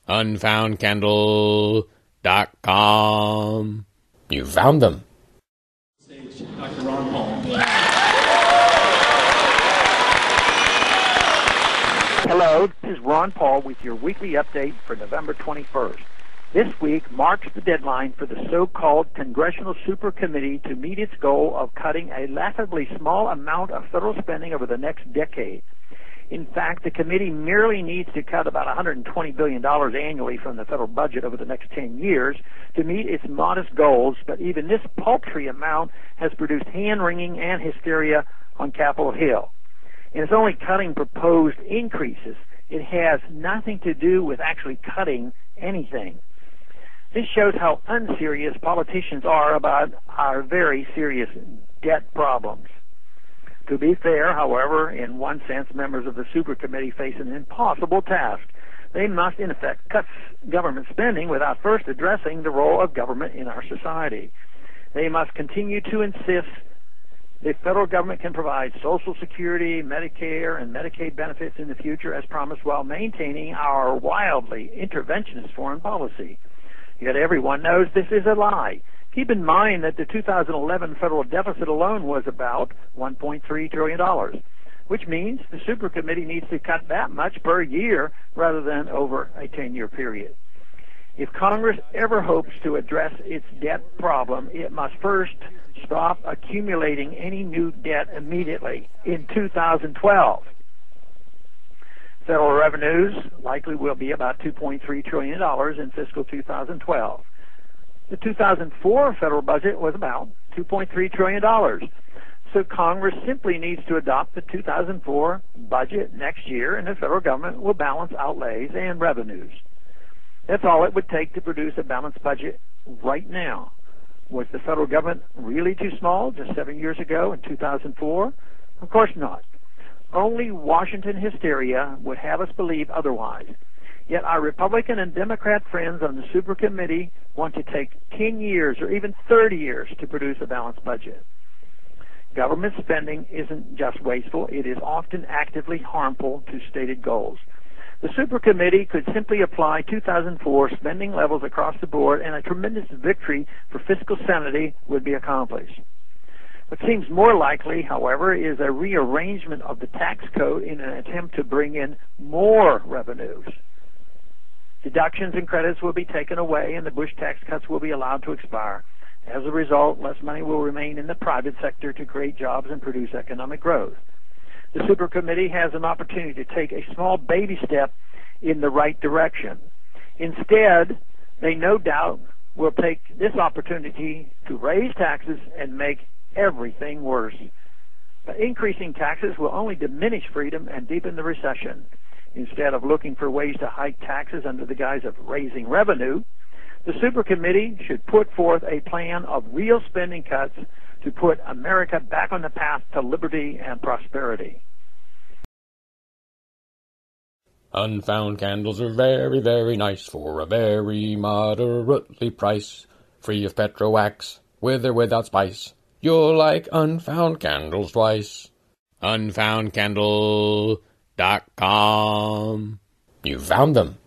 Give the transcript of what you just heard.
unfoundcandle.com. You found them. Dr. Ron Paul. Hello, this is Ron Paul with your weekly update for November 21st. This week marks the deadline for the so-called Congressional Supercommittee to meet its goal of cutting a laughably small amount of federal spending over the next decade. In fact, the committee merely needs to cut about $120 billion annually from the federal budget over the next 10 years to meet its modest goals, but even this paltry amount has produced hand-wringing and hysteria on Capitol Hill. And it's only cutting proposed increases. It has nothing to do with actually cutting anything. This shows how unserious politicians are about our very serious debt problems. To be fair, however, in one sense, members of the Supercommittee face an impossible task. They must, in effect, cut government spending without first addressing the role of government in our society. They must continue to insist the federal government can provide Social Security, Medicare, and Medicaid benefits in the future as promised while maintaining our wildly interventionist foreign policy. Yet everyone knows this is a lie. Keep in mind that the 2011 federal deficit alone was about $1.3 trillion, which means the Supercommittee needs to cut that much per year rather than over a 10-year period. If Congress ever hopes to address its debt problem, it must first stop accumulating any new debt immediately in 2012. Federal revenues likely will be about $2.3 trillion in fiscal 2012. The 2004 federal budget was about $2.3 trillion. So Congress simply needs to adopt the 2004 budget next year, and the federal government will balance outlays and revenues. That's all it would take to produce a balanced budget right now. Was the federal government really too small just 7 years ago in 2004? Of course not. Only Washington hysteria would have us believe otherwise. Yet our Republican and Democrat friends on the Supercommittee want to take 10 years or even 30 years to produce a balanced budget. Government spending isn't just wasteful, it is often actively harmful to stated goals. The Supercommittee could simply apply 2004 spending levels across the board, and a tremendous victory for fiscal sanity would be accomplished. What seems more likely, however, is a rearrangement of the tax code in an attempt to bring in more revenues. Deductions and credits will be taken away, and the Bush tax cuts will be allowed to expire. As a result, less money will remain in the private sector to create jobs and produce economic growth. The Supercommittee has an opportunity to take a small baby step in the right direction. Instead, they no doubt will take this opportunity to raise taxes and make everything worse. But increasing taxes will only diminish freedom and deepen the recession. Instead of looking for ways to hike taxes under the guise of raising revenue, the Supercommittee should put forth a plan of real spending cuts to put America back on the path to liberty and prosperity. Unfound candles are very, very nice for a very moderately price. Free of petrowax, with or without spice. You'll like unfound candles twice. Unfoundcandle.com. You found them.